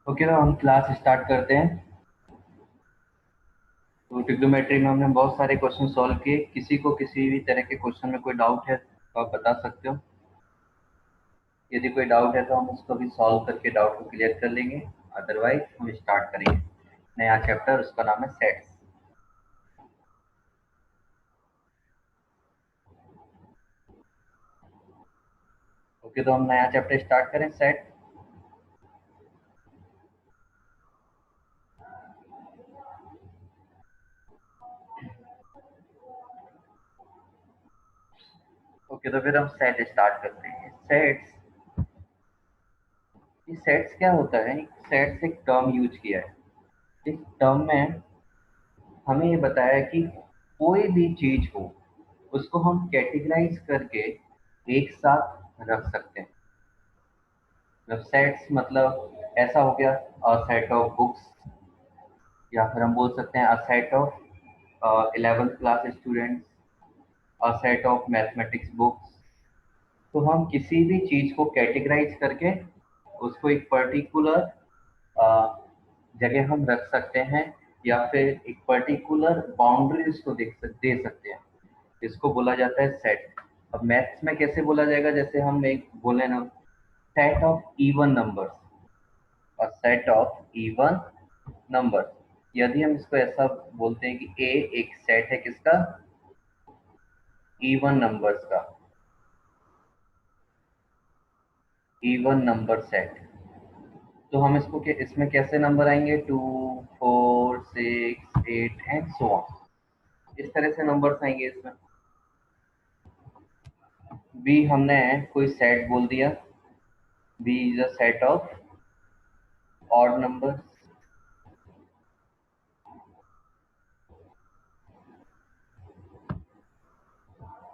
Okay, तो हम class start करते हैं। तो ट्रिग्नोमेट्री में हमने बहुत सारे क्वेश्चन सॉल्व किए। किसी को किसी भी तरह के क्वेश्चन में कोई डाउट है तो आप बता सकते हो। यदि कोई डाउट है तो हम उसको भी सॉल्व करके डाउट को क्लियर कर लेंगे। अदरवाइज हम स्टार्ट करेंगे नया चैप्टर, उसका नाम है सेट्स। ओके, तो हम नया चैप्टर स्टार्ट करें, सेट। ओके, तो फिर हम सेट स्टार्ट करते हैं। सेट्स, ये सेट्स क्या होता है? सेट्स एक टर्म यूज किया है। इस टर्म में हमें ये बताया है कि कोई भी चीज हो उसको हम कैटेगराइज करके एक साथ रख सकते हैं। मतलब सेट्स मतलब ऐसा हो गया, अ सेट ऑफ बुक्स, या फिर हम बोल सकते हैं अ set of 11th class students, a set of mathematics books. तो हम किसी भी चीज को कैटेगराइज करके उसको एक पर्टिकुलर जगह हम रख सकते हैं, या फिर एक पर्टिकुलर बाउंड्री इसको दे सकते हैं। इसको बोला जाता है सेट। अब मैथ्स में कैसे बोला जाएगा? जैसे हम एक बोले ना, सेट ऑफ इवन नंबर्स, और सेट ऑफ इवन नंबर। यदि हम इसको ऐसा बोलते हैं कि ए एक सेट है किसका? इवन नंबर्स का, इवन नंबर सेट। तो हम इसको इसमें कैसे नंबर आएंगे? 2, 4, 6, 8 एंड सो ऑन। इस तरह से नंबर्स आएंगे इसमें। बी हमने कोई सेट बोल दिया, B is a set of odd numbers.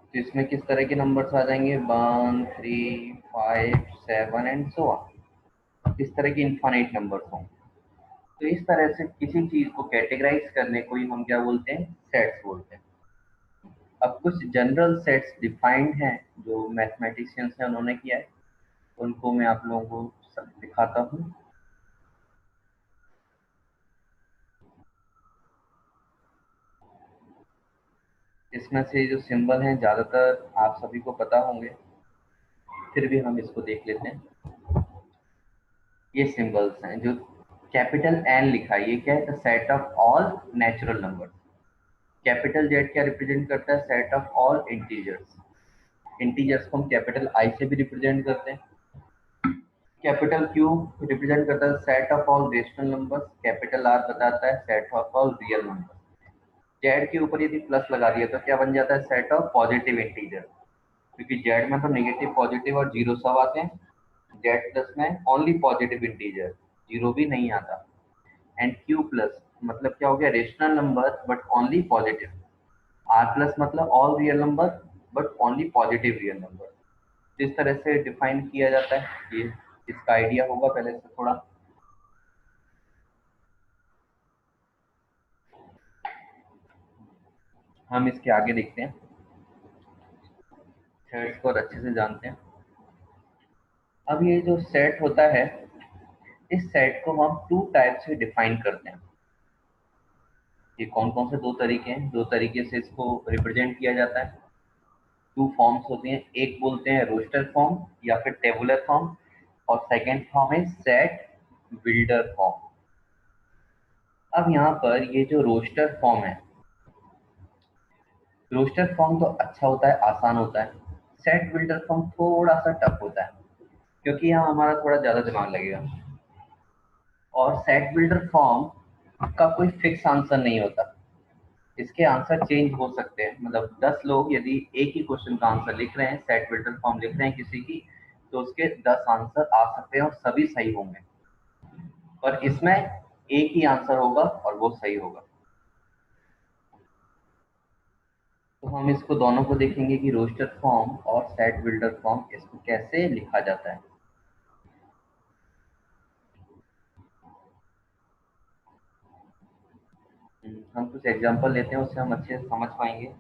तो इसमें किस तरह के नंबर्स आ जाएंगे? 1, 3, 5, 7 एंड सो ऑन। इस तरह के इनफाइनाइट नंबर्स होंगे। तो इस तरह से किसी चीज को कैटेगराइज करने को ही हम क्या बोलते हैं? सेट्स बोलते हैं। अब कुछ जनरल सेट्स डिफाइंड हैं जो मैथमेटिशियंस ने उन्होंने किया है, उनको मैं आप लोगों को सब दिखाता हूँ। इसमें से जो सिंबल हैं ज्यादातर आप सभी को पता होंगे, फिर भी हम इसको देख लेते हैं। ये सिंबल्स हैं जो कैपिटल एन लिखा है, ये क्या है? The set of all natural number. Capital Z क्या रिप्रेजेंट करता है? Set of all integers. Integers को हम कैपिटल आई से भी रिप्रेजेंट करते हैं। कैपिटल क्यू रिप्रेजेंट करता है set of all rational numbers. Capital R बताता है set of all real numbers. Z के ऊपर यदि प्लस लगा दिया तो क्या बन जाता है? Set of positive integer. क्योंकि जेड में तो नेगेटिव, पॉजिटिव और जीरो सब आते हैं। जेड प्लस में ओनली पॉजिटिव इंटीजर, जीरो भी नहीं आता। एंड क्यू प्लस मतलब क्या हो गया? Rational number but only positive. R plus मतलब all real number but only positive real number. इस तरह से डिफाइन किया जाता है। ये इसका आइडिया होगा पहले से थोड़ा। हम इसके आगे देखते हैं, थर्ड्स को और अच्छे से जानते हैं। अब ये जो सेट होता है, इस सेट को हम टू टाइप से डिफाइन करते हैं। ये कौन कौन से दो तरीके हैं? दो तरीके से इसको रिप्रेजेंट किया जाता है। टू फॉर्म्स होती हैं, एक बोलते हैं रोस्टर फॉर्म या फिर टेबुलर फॉर्म, और सेकेंड फॉर्म है सेट बिल्डर फॉर्म। अब यहाँ पर ये जो रोस्टर फॉर्म है, रोस्टर फॉर्म तो अच्छा होता है, आसान होता है। सेट बिल्डर फॉर्म थोड़ा सा टफ होता है, क्योंकि यहाँ हमारा थोड़ा ज्यादा दिमाग लगेगा। और सेट बिल्डर फॉर्म का कोई फिक्स आंसर नहीं होता। इसके आंसर चेंज हो सकते हैं। मतलब 10 लोग यदि एक ही क्वेश्चन का आंसर लिख रहे हैं, सेट बिल्डर फॉर्म लिख रहे हैं किसी की, तो उसके 10 आंसर आ सकते हैं और सभी सही होंगे। और इसमें एक ही आंसर होगा और वो सही होगा। तो हम इसको दोनों को देखेंगे कि रोस्टर फॉर्म और सेट बिल्डर फॉर्म इसको कैसे लिखा जाता है। हम कुछ एग्जांपल लेते हैं, उससे हम अच्छे से समझ पाएंगे।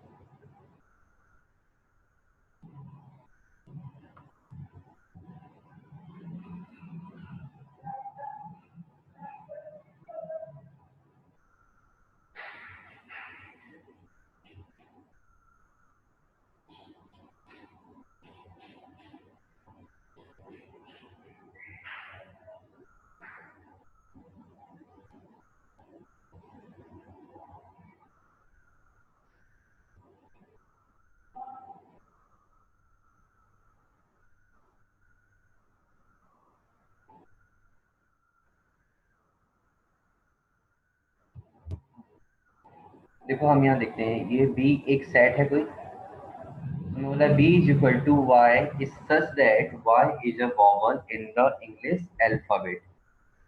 देखो हम यहाँ देखते हैं, ये बी एक सेट है कोई, हमने बोला B is equal to Y is such that Y is a vowel in the English alphabet,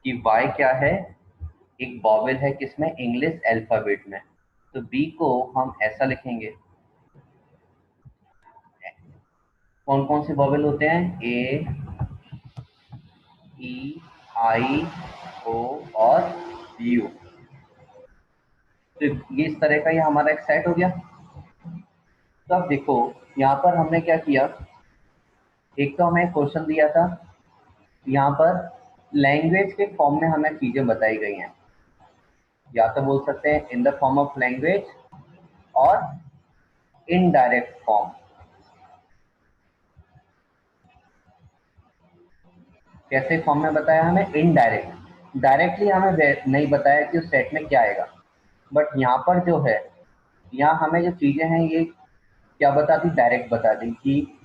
कि वाई क्या है, एक वॉवल है किसमें, इंग्लिश अल्फाबेट में। तो बी को हम ऐसा लिखेंगे, कौन कौन से वॉवल होते हैं, ए, ई, आई, ओ और यू। तो ये इस तरह का ये हमारा एक सेट हो गया। तो अब देखो यहाँ पर हमने क्या किया, एक तो हमें क्वेश्चन दिया था, यहाँ पर लैंग्वेज के फॉर्म में हमें चीजें बताई गई हैं, या तो बोल सकते हैं in the form of language और इनडायरेक्ट फॉर्म। कैसे फॉर्म में बताया हमें, इनडायरेक्ट, डायरेक्टली हमें नहीं बताया कि उस सेट में क्या आएगा, बट यहाँ पर जो है, यहाँ हमें जो चीजें हैं ये क्या बता दी, डायरेक्ट बता दी, कि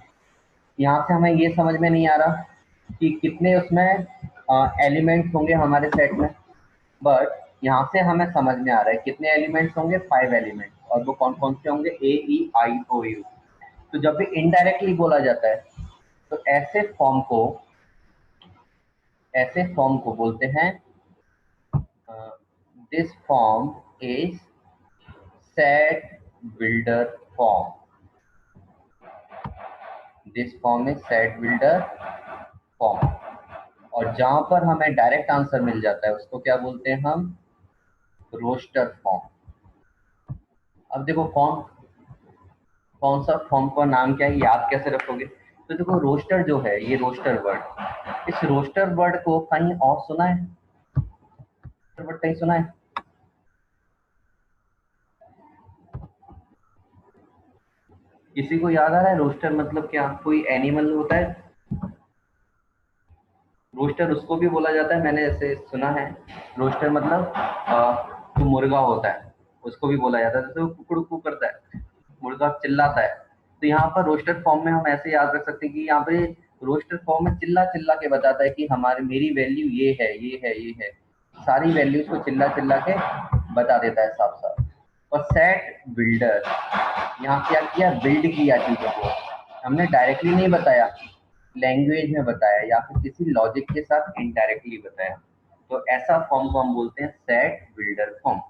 यहाँ से हमें ये समझ में नहीं आ रहा कि कितने उसमें एलिमेंट्स होंगे हमारे सेट में, बट यहाँ से हमें समझ में आ रहा है कितने एलिमेंट्स होंगे, 5 एलिमेंट्स, और वो कौन कौन से होंगे, ए, ई, आई, ओ, यू। तो जब भी इनडायरेक्टली बोला जाता है, तो ऐसे फॉर्म को बोलते हैं, this form is set builder form, this form is set builder form. और जहां पर हमें डायरेक्ट आंसर मिल जाता है उसको क्या बोलते हैं हम, रोस्टर फॉर्म। अब देखो कौन कौन सा फॉर्म का नाम क्या है, याद कैसे रखोगे। तो देखो रोस्टर जो है, ये रोस्टर वर्ड, इस रोस्टर वर्ड को कहीं और सुना है, रोस्टर वर्ड कहीं सुना है, किसी को याद आ रहा है रोस्टर मतलब क्या, कोई एनिमल होता है रोस्टर, उसको भी बोला जाता है, मैंने ऐसे सुना है। रोस्टर मतलब जो मुर्गा होता है उसको भी बोला जाता है, जैसे वो कुकड़ू करता है, मुर्गा चिल्लाता है। तो यहाँ पर रोस्टर फॉर्म में हम ऐसे याद रख सकते हैं कि यहाँ पे रोस्टर फॉर्म में चिल्ला चिल्ला के बताता है कि हमारी मेरी वैल्यू ये है, ये है, ये है, सारी वैल्यूज को चिल्ला चिल्ला के बता देता है साफ साफ। और सेट बिल्डर, यहाँ क्या किया, बिल्ड किया चीजों को, हमने डायरेक्टली नहीं बताया, लैंग्वेज में बताया या फिर किसी लॉजिक के साथ इनडायरेक्टली बताया। तो ऐसा फॉर्म को हम बोलते हैं सेट बिल्डर फॉर्म।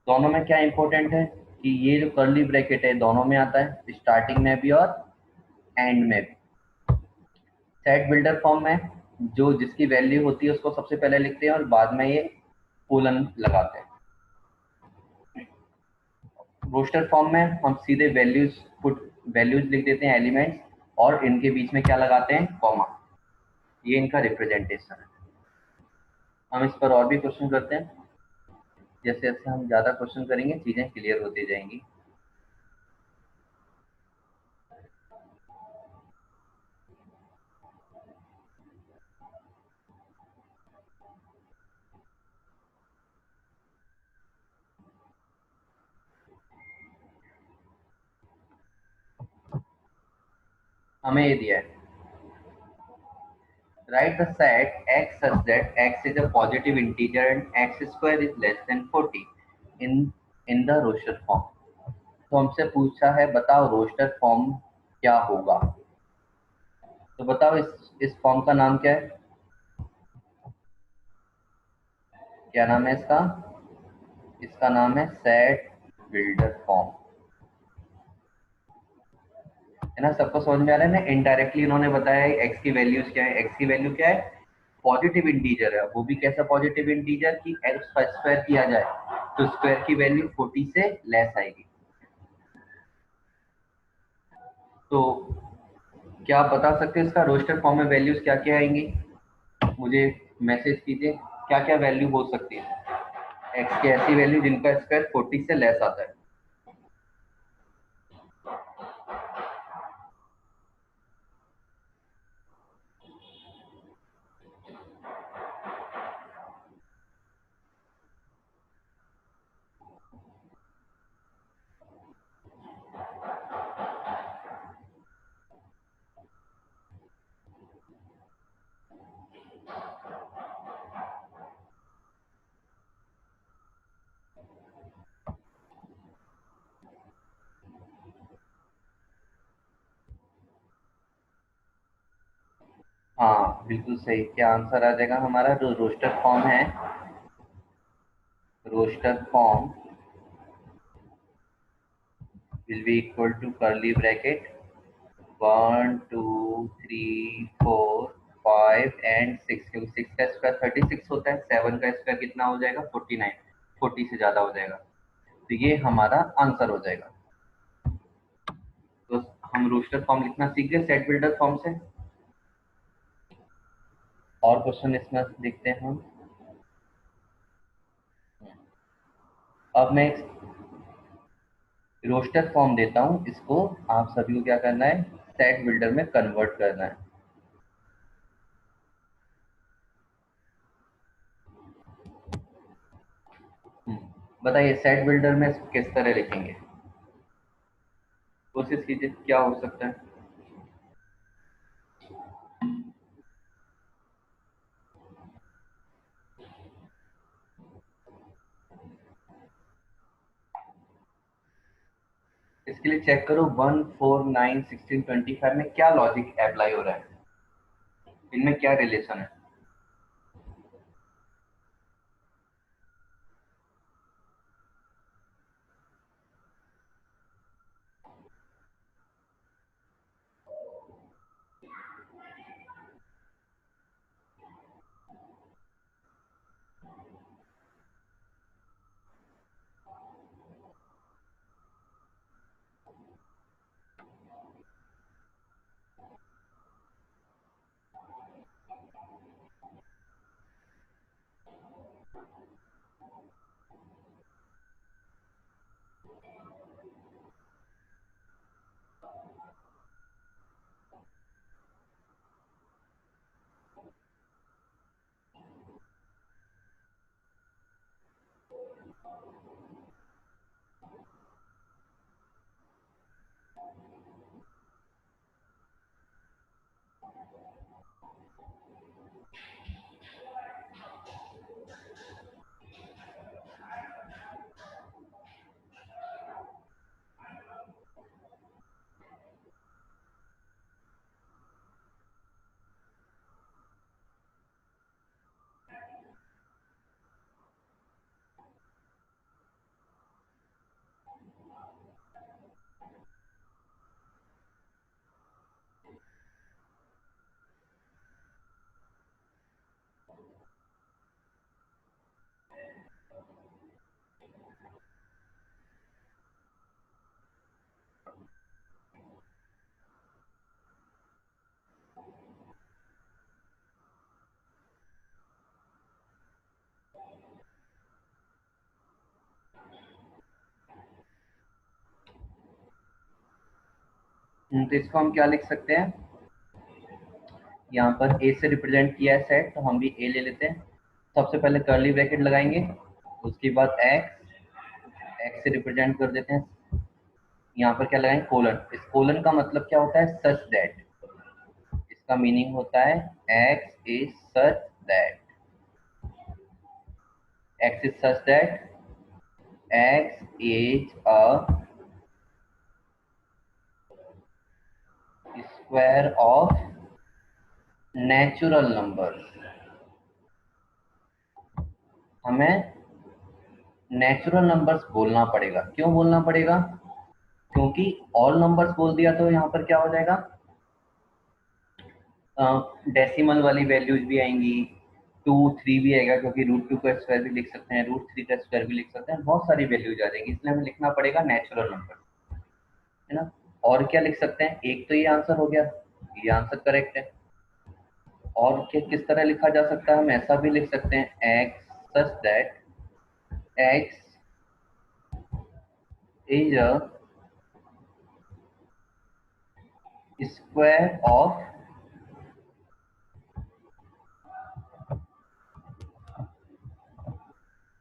दोनों में क्या इंपॉर्टेंट है कि ये जो कर्ली ब्रैकेट है दोनों में आता है, स्टार्टिंग में भी और एंड में भी। सेट बिल्डर फॉर्म में जो जिसकी वैल्यू होती है उसको सबसे पहले लिखते हैं और बाद में ये कोलन लगाते हैं। रोस्टर फॉर्म में हम सीधे वैल्यूज लिख देते हैं, एलिमेंट्स, और इनके बीच में क्या लगाते हैं, कॉमा। ये इनका रिप्रेजेंटेशन है। हम इस पर और भी क्वेश्चन करते हैं, जैसे जैसे हम ज्यादा क्वेश्चन करेंगे चीजें क्लियर होती जाएंगी। हमें ये दिया है, write the set x such that x is a positive integer and x square is less than 40 in the roster form। तो हमसे पूछा है बताओ रोस्टर फॉर्म क्या होगा। तो बताओ इस फॉर्म का नाम क्या है, क्या नाम है इसका, इसका नाम है सेट बिल्डर फॉर्म, है ना। सबको समझ में आ रहा है ना। इनडायरेक्टली इन्होंने बताया है एक्स की वैल्यूज क्या है, एक्स की वैल्यू क्या है, पॉजिटिव इंटीजर है, वो भी कैसा पॉजिटिव इंटीजर कि एक्स का स्क्वायर किया जाए तो स्क्वायर की वैल्यू 40 से लेस आएगी। तो क्या आप बता सकते हैं इसका रोस्टर फॉर्म में वैल्यूज क्या क्या आएंगी, मुझे मैसेज कीजिए क्या क्या वैल्यू हो सकती है एक्स की, ऐसी वैल्यू जिनका स्क्वायर 40 से लेस आता है। बिल्कुल सही। क्या आंसर आ जाएगा हमारा? जो रोस्टर फॉर्म है, roster form will be equal to curly bracket 1 2 3 4 5 and 6, क्योंकि 6 का स्क्वायर 36 होता है, 7 का स्क्वायर कितना हो जाएगा? 49, 40 से ज्यादा हो जाएगा, तो ये हमारा आंसर हो जाएगा। तो हम रोस्टर फॉर्म लिखना सीख गए सेट बिल्डर फॉर्म से। और क्वेश्चन इसमें देखते हैं हम। अब मैं रोस्टर फॉर्म देता हूं, इसको आप सभी को क्या करना है? सेट बिल्डर में कन्वर्ट करना है। बताइए सेट बिल्डर में इसको किस तरह लिखेंगे? कोशिश कीजिए, क्या हो सकता है? इसके लिए चेक करो 1 4 9 16 25 में क्या लॉजिक अप्लाई हो रहा है, इनमें क्या रिलेशन है। तो इसको हम क्या लिख सकते हैं? यहाँ पर ए से रिप्रेजेंट किया है सेट, तो हम भी ए ले लेते हैं। सबसे पहले कर्ली ब्रैकेट लगाएंगे, उसके बाद एक्स, एक्स से रिप्रेजेंट कर देते हैं। यहाँ पर क्या लगाएंगे? कोलन। इस कोलन का मतलब क्या होता है? Such that. इसका मीनिंग होता है x is such that, X is such that X is a square of natural number. हमें नेचुरल नंबर्स बोलना पड़ेगा। क्यों बोलना पड़ेगा? क्योंकि ऑल नंबर्स बोल दिया तो यहाँ पर क्या हो जाएगा? डेसिमल वाली वैल्यूज भी आएंगी, 2 3 भी आएगा, क्योंकि √2 का स्क्वायर भी लिख सकते हैं, √3 का स्क्वायर भी लिख सकते हैं, बहुत सारी वैल्यूज आ जाएंगी, इसलिए हमें लिखना पड़ेगा नेचुरल नंबर, है ना। और क्या लिख सकते हैं? एक तो ये आंसर हो गया, ये आंसर करेक्ट है। और क्या किस तरह लिखा जा सकता है? हम ऐसा भी लिख सकते हैं x such that X is a square of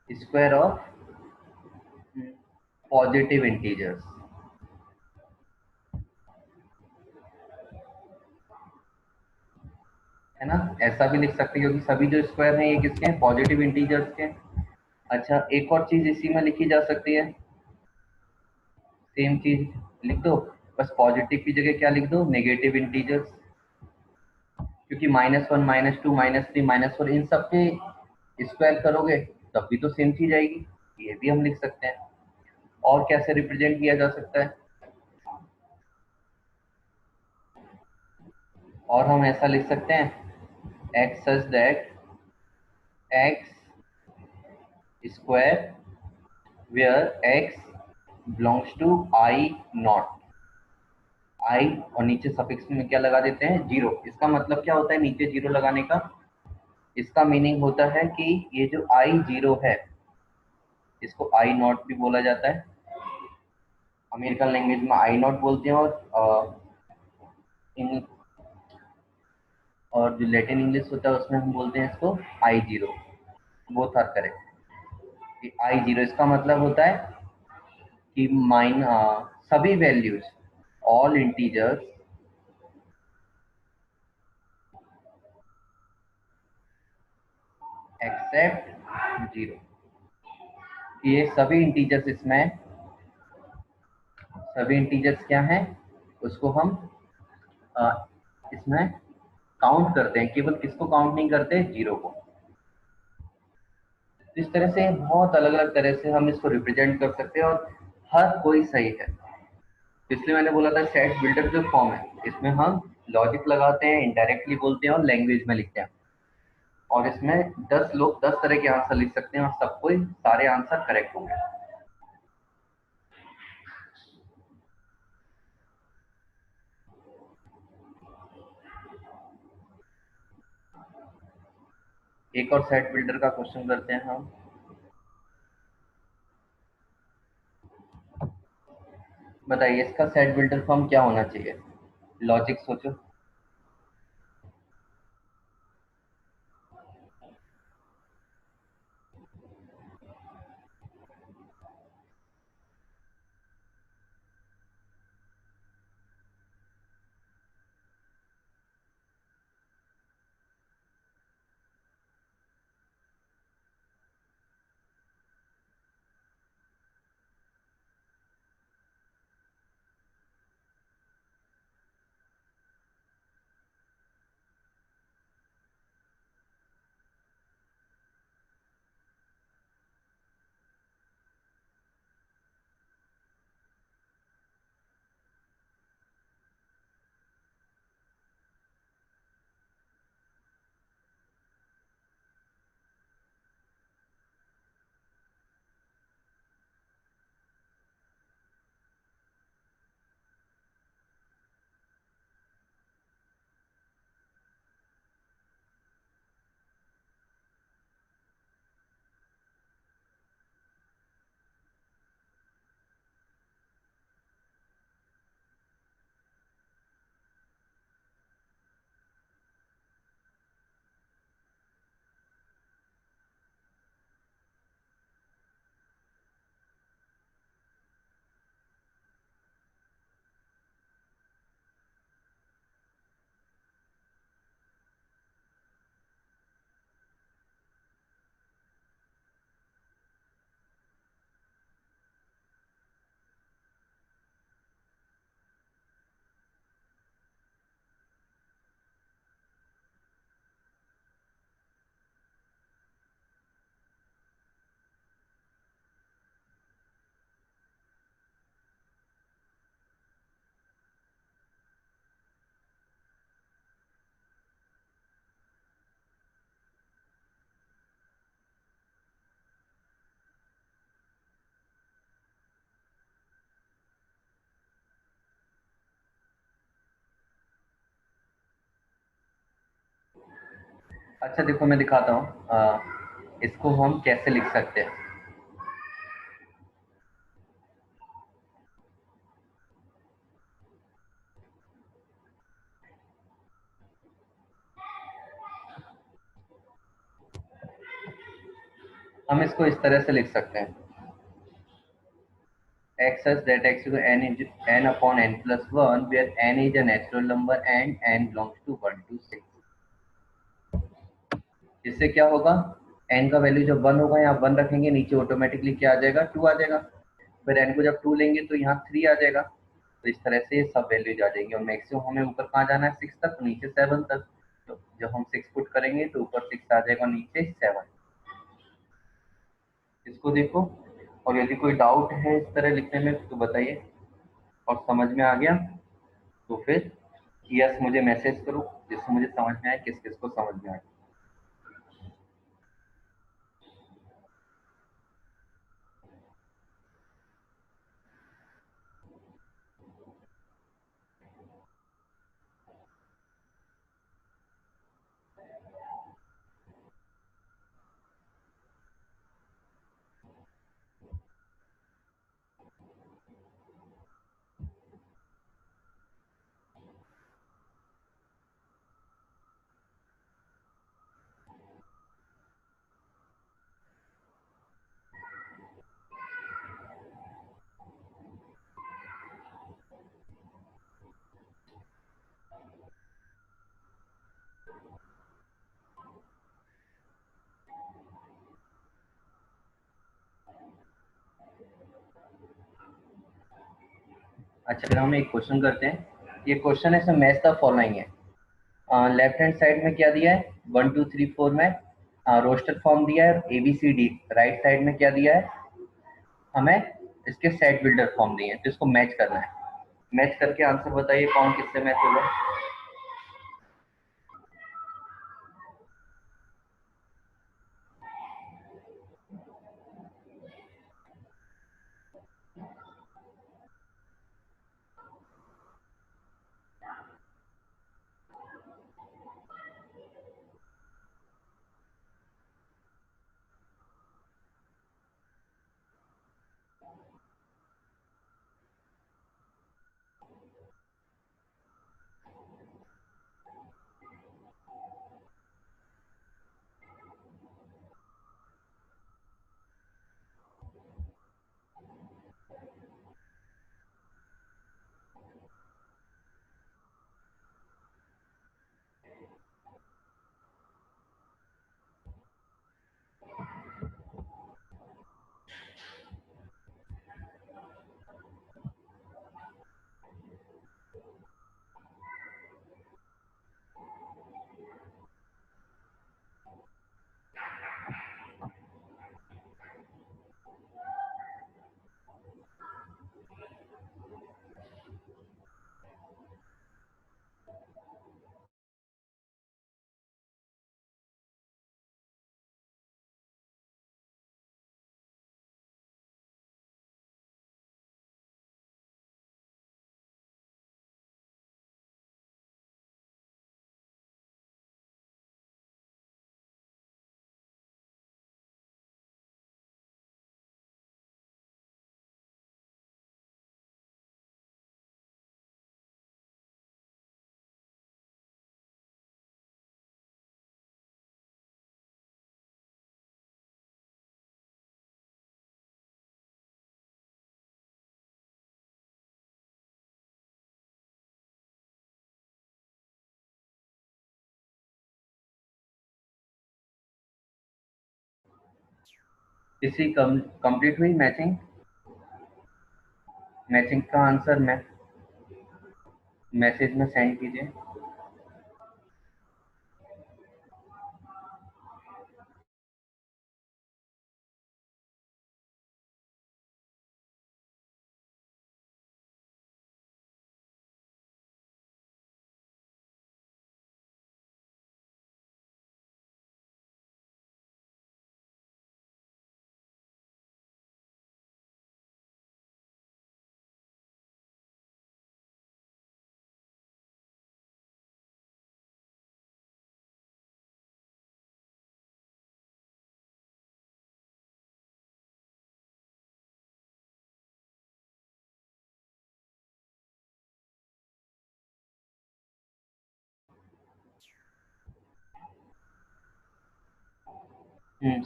square of positive integers, है ना। ऐसा भी लिख सकते हैं, क्योंकि सभी जो स्क्वायर हैं ये किसके हैं? पॉजिटिव इंटीजर्स के। अच्छा, एक और चीज इसी में लिखी जा सकती है, सेम चीज लिख दो, बस पॉजिटिव की जगह क्या लिख दो? Negative integers. क्योंकि -1 -2 -3 -4 इन सब के स्क्वायर करोगे तब भी तो सेम चीज आएगी। ये भी हम लिख सकते हैं। और कैसे रिप्रेजेंट किया जा सकता है? और हम ऐसा लिख सकते हैं x such that x square where x belongs to i not. i और नीचे सफिक्स में क्या लगा देते हैं? जीरो। इसका मतलब क्या होता है नीचे जीरो लगाने का? इसका मीनिंग होता है कि ये जो i जीरो है इसको i नॉट भी बोला जाता है। अमेरिकन लैंग्वेज में आई नॉट बोलते हैं, इन और जो लैटिन इंग्लिश होता है उसमें हम बोलते हैं इसको I zero. Both are correct. I zero इसका मतलब होता है कि सभी values, all integers except zero. ये सभी इंटीजर्स इसमें, सभी इंटीजर्स क्या हैं उसको हम इसमें काउंट करते हैं। केवल किसको काउंट नहीं करते? जीरो को। इस तरह से बहुत अलग अलग तरह से हम इसको रिप्रेजेंट कर सकते हैं और हर कोई सही है। इसलिए मैंने बोला था सेट बिल्डर जो फॉर्म है इसमें हम लॉजिक लगाते हैं, इनडायरेक्टली बोलते हैं और लैंग्वेज में लिखते हैं। और इसमें 10 लोग 10 तरह के आंसर लिख सकते हैं और सबको सारे आंसर करेक्ट होंगे। एक और सेट बिल्डर का क्वेश्चन करते हैं हम। बताइए इसका सेट बिल्डर फॉर्म क्या होना चाहिए? लॉजिक सोचो। अच्छा देखो मैं दिखाता हूँ इसको हम कैसे लिख सकते हैं। हम इसको इस तरह से लिख सकते हैं x such that x equal to n upon n plus 1 where n is a natural number and n belongs to 1 to 6। इससे क्या होगा? n का वैल्यू जब 1 होगा यहाँ 1 रखेंगे, नीचे ऑटोमेटिकली क्या आ जाएगा? 2 आ जाएगा। फिर n को जब 2 लेंगे तो यहाँ 3 आ जाएगा। तो इस तरह से सब वैल्यूज आ जाएंगी और मैक्सिमम हमें ऊपर कहाँ जाना है? 6 तक, नीचे 7 तक। तो जब हम 6 पुट करेंगे तो ऊपर 6 आ जाएगा, नीचे 7। इसको देखो, और यदि कोई डाउट है इस तरह लिखने में तो बताइए, और समझ में आ गया तो फिर यस मुझे मैसेज करो, जिससे मुझे समझ में आए किस किस को समझ में आए। अच्छा, फिर हम एक क्वेश्चन करते हैं। ये क्वेश्चन है, इसमें मैच द फॉलोइंग है। लेफ्ट हैंड साइड में क्या दिया है, 1 2 3 4 में रोस्टर फॉर्म दिया है, ABCD। राइट साइड में क्या दिया है, हमें इसके सेट बिल्डर फॉर्म दिए हैं, तो इसको मैच करना है। मैच करके आंसर बताइए कौन किससे मैच होगा। इसी कंप्लीट हुई मैचिंग। मैचिंग का आंसर मैं मैसेज में सेंड कीजिए।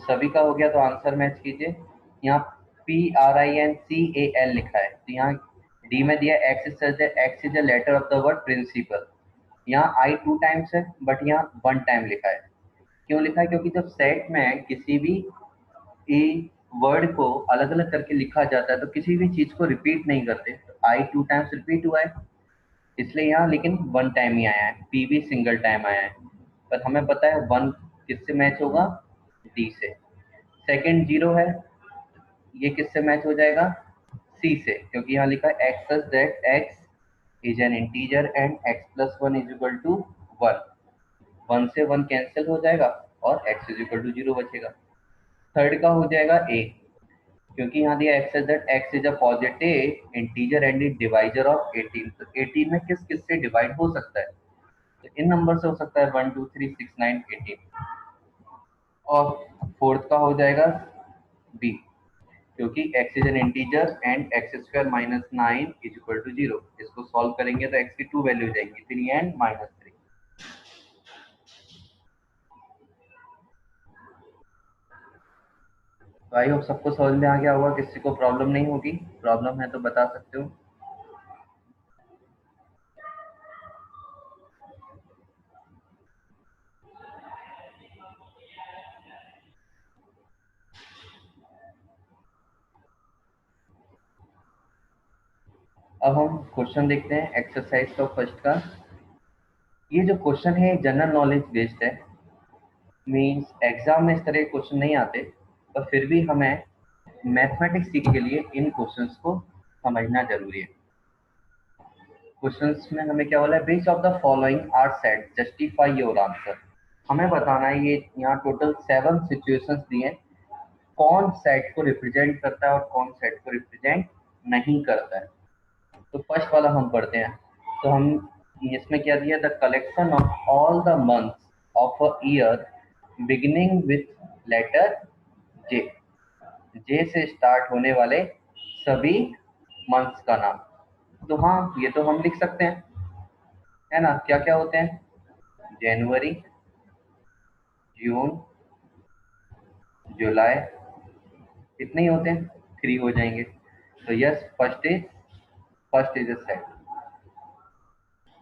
सभी का हो गया तो आंसर मैच कीजिए। यहाँ PRINCAL लिखा है, तो यहाँ डी में दिया X is the letter of the word principal. यहाँ आई 2 टाइम्स है, बट यहाँ 1 टाइम लिखा है। क्यों लिखा है, क्योंकि जब सेट में किसी भी वर्ड को अलग अलग करके लिखा जाता है तो किसी भी चीज को रिपीट नहीं करते, तो आई 2 टाइम्स रिपीट हुआ है, इसलिए यहाँ लेकिन 1 टाइम ही आया है, पी भी सिंगल टाइम आया है। पर हमें पता है 1 किससे मैच होगा, डी से। सेकंड 0 है, ये किससे मैच हो जाएगा, सी से, क्योंकि यहाँ लिखा है X such that X is an integer and X plus 1 is equal to 1। 1 से 1 कैंसिल हो जाएगा और x इज इक्वल टू 0 बचेगा। थर्ड का हो जाएगा ए, क्योंकि यहाँ दिया x that X is a positive integer and is divisor of 18। तो 18 में किस किस से डिवाइड हो सकता है, तो इन नंबर से हो सकता है 1 2 3 6 9 18। और फोर्थ का हो जाएगा बी, क्योंकि x is an integer and X square minus 9 is equal to 0। इसको सॉल्व करेंगे तो x की 2 वैल्यू जाएंगी 3 एंड माइनस 3। तो आई होप सबको समझ में आ गया होगा, किसी को प्रॉब्लम नहीं होगी, प्रॉब्लम है तो बता सकते हो। अब हम क्वेश्चन देखते हैं एक्सरसाइज का फर्स्ट का। ये जो क्वेश्चन है जनरल नॉलेज बेस्ड है, मींस एग्जाम में इस तरह के क्वेश्चन नहीं आते, पर फिर भी हमें मैथमेटिक्स सीखने के लिए इन क्वेश्चंस को समझना जरूरी है। क्वेश्चंस में हमें क्या बोला है, which of the following are set justify your answer. हमें बताना है, ये यहाँ टोटल 7 सिचुएशंस दिए हैं, कौन सेट को रिप्रेजेंट करता है और कौन सेट को रिप्रेजेंट नहीं करता है। तो फर्स्ट वाला हम पढ़ते हैं। तो हम इसमें क्या दिया, the collection of all the months of a year beginning with letter J. J से स्टार्ट होने वाले सभी मंथ्स का नाम। तो हाँ, ये तो हम लिख सकते हैं, है ना। क्या क्या होते हैं, जनवरी, जून, जुलाई, इतने ही होते हैं, 3 हो जाएंगे। तो yes, first is a set.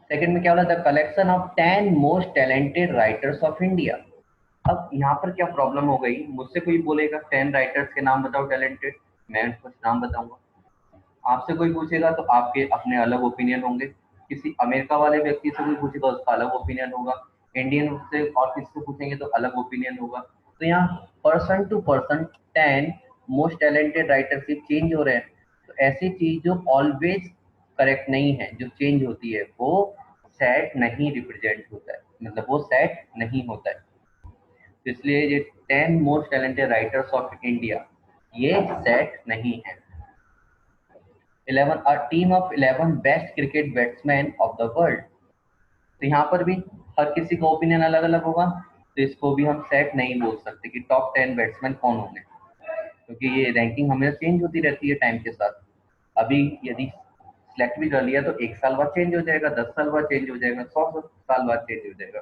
Second में क्या बोला, the collection of 10 most talented writers of India. अब यहाँ पर क्या प्रॉब्लम हो गई, मुझसे कोई बोलेगा 10 राइटर्स के नाम बताओ टैलेंटेड, मैं कुछ नाम बताऊंगा। आपसे कोई पूछेगा तो आपके अपने अलग ओपिनियन होंगे, किसी अमेरिका वाले व्यक्ति से कोई पूछेगा उसका अलग ओपिनियन होगा, इंडियन से और किसी से पूछेंगे तो अलग ओपिनियन होगा। तो यहाँ person to person 10 most talented writer से चेंज हो रहे हैं। तो ऐसी चीज जो ऑलवेज करेक्ट नहीं है, जो चेंज होती है, वो सेट नहीं रिप्रेजेंट होता है, मतलब वो सेट नहीं होता है। तो इसलिए ये 10 most talented writers of India ये सेट नहीं है। 11 a team of 11 best cricket batsman of the world. तो यहाँ पर भी हर किसी का ओपिनियन अलग अलग होगा, तो इसको भी हम सेट नहीं बोल सकते कि टॉप 10 बैट्समैन कौन होंगे, क्योंकि ये रैंकिंग हमेशा चेंज होती रहती है टाइम के साथ। अभी यदि सिलेक्ट भी कर लिया तो 1 साल बाद चेंज हो जाएगा, 10 साल बाद चेंज हो जाएगा, 100 साल बाद चेंज हो जाएगा।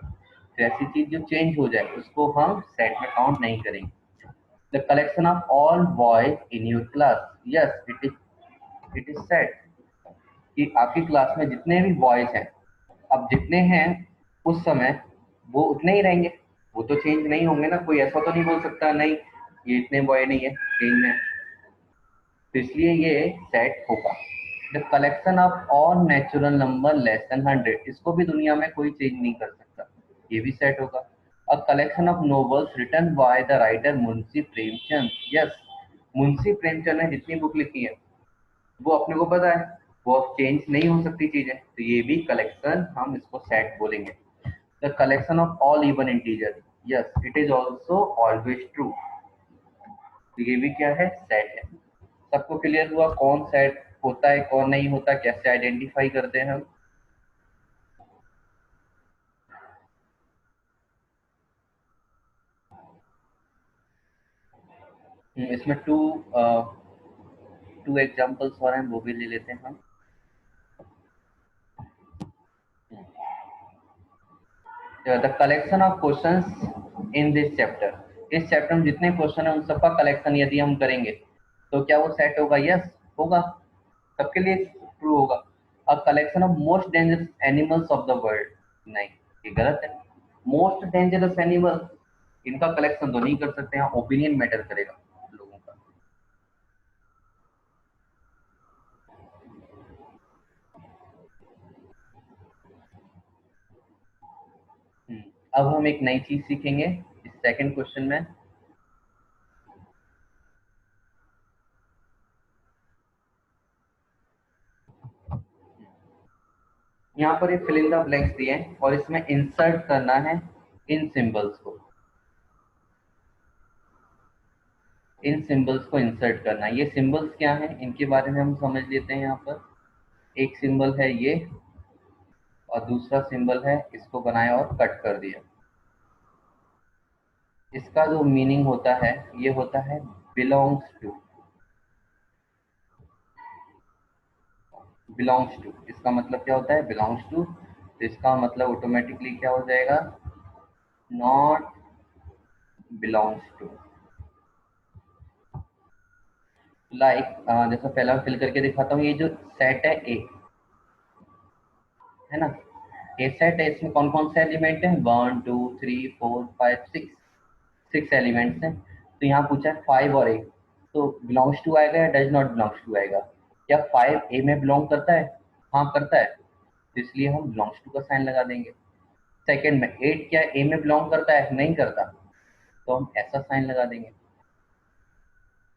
तो ऐसी चीज जो चेंज हो जाए उसको हम सेट में काउंट नहीं करेंगे। The collection of all boys in your class, yes it is set कि आपकी क्लास में जितने भी बॉयज हैं, अब जितने हैं उस समय वो उतने ही रहेंगे, वो तो चेंज नहीं होंगे ना। कोई ऐसा तो नहीं बोल सकता नहीं ये इतने बॉय नहीं है, चेंज है। तो इसलिए ये सेट होगा। The collection of all natural number less than 100, इसको भी दुनिया में कोई चेंज नहीं कर सकता, ये भी सेट होगा। A collection of novels written by the writer Munshi Premchand, yes Munshi Premchand ने जितनी बुक लिखी है वो अपने को पता है, वो अब चेंज नहीं हो सकती चीजें, तो ये भी कलेक्शन, हम इसको सेट बोलेंगे। The collection of all even integer, yes it is also always true. तो ये भी क्या है, सेट है। सबको क्लियर हुआ कौन सेट होता है कौन नहीं होता, कैसे आइडेंटिफाई करते हैं हम। इसमें टू एग्जांपल्स और हैं, वो भी ले लेते हैं हम। The collection of questions in this chapter, इस चैप्टर में जितने क्वेश्चन है उन सबका कलेक्शन यदि हम करेंगे तो क्या वो सेट होगा, यस होगा, सबके लिए ट्रू होगा। A collection of most dangerous animals of the world, नहीं ये गलत है। मोस्ट डेंजरस एनिमल, इनका कलेक्शन तो नहीं कर सकते हैं, ओपिनियन मैटर करेगा लोगों का। अब हम एक नई चीज सीखेंगे इस सेकंड क्वेश्चन में। यहाँ पर एक फिल इन द ब्लैंक्स दिए हैं और इसमें इंसर्ट करना है इन सिंबल्स को। इन सिंबल्स को इंसर्ट करना है। ये सिंबल्स क्या हैं इनके बारे में हम समझ लेते हैं। यहाँ पर एक सिंबल है ये और दूसरा सिंबल है, इसको बनाया और कट कर दिया। इसका जो मीनिंग होता है ये होता है बिलोंग्स टू। बिलोंग्स टू इसका मतलब क्या होता है? Belongs to. तो इसका मतलब ऑटोमेटिकली क्या हो जाएगा? Not belongs to. लाइक जैसा पहला फिल करके दिखाता हूँ। ये जो सेट है ए, है ना, ए सेट है। इसमें कौन कौन से एलिमेंट हैं? 1 2 3 4 5 6, 6 एलिमेंट्स हैं। तो यहाँ पूछा है 5 और 8, तो बिलोंग्स टू आएगा या डज नॉट बिलोंग्स टू आएगा? क्या 5 ए में बिलोंग करता है? हाँ करता है, तो इसलिए हम बिलोंग्स टू का साइन लगा देंगे। सेकंड में 8 क्या ए में बिलोंग करता है? नहीं करता, तो हम ऐसा साइन लगा देंगे।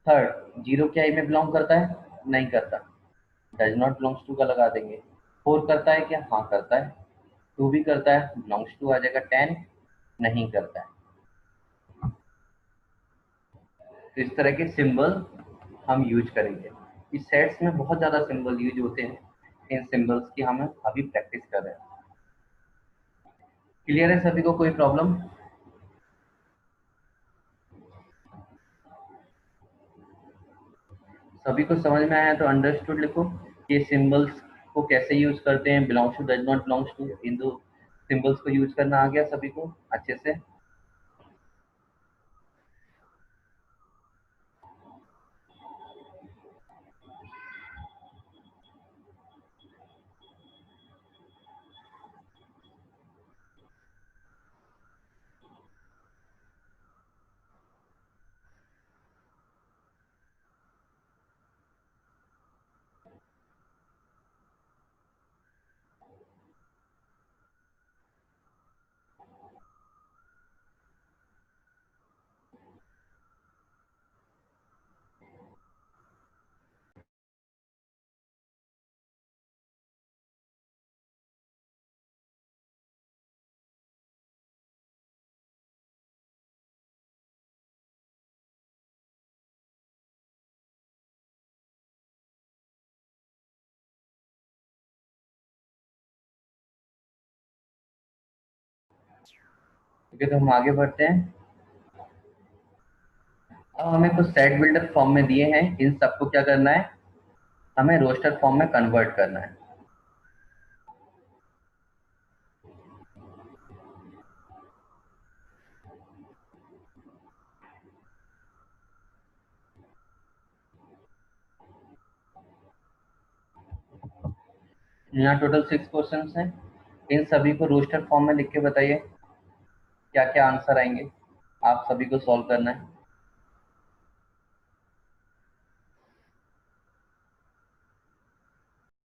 थर्ड, 0 क्या ए में बिलोंग करता है? नहीं करता, डज नॉट बिलोंग्स टू का लगा देंगे। 4 करता है क्या? हाँ करता है। 2 भी करता है, बिलोंग्स टू आ जाएगा। 10 नहीं करता है। तो इस तरह के सिंबल हम यूज करेंगे। इस सेट्स में बहुत ज़्यादा सिंबल यूज होते हैं। इन सिंबल्स की हम अभी प्रैक्टिस कर रहे हैं। क्लियर है सभी को? कोई प्रॉब्लम? सभी को समझ में आया तो अंडरस्टूड लिखो। ये सिंबल्स को कैसे यूज करते हैं, belongs to does not belongs to, इन दो सिंबल्स को यूज करना आ गया सभी को अच्छे से? ठीक है, तो हम आगे बढ़ते हैं। अब हमें कुछ सेट बिल्डर फॉर्म में दिए हैं, इन सबको क्या करना है? हमें रोस्टर फॉर्म में कन्वर्ट करना है। यहाँ टोटल 6 क्वेश्चंस हैं। इन सभी को रोस्टर फॉर्म में लिख के बताइए क्या क्या आंसर आएंगे। आप सभी को सॉल्व करना है।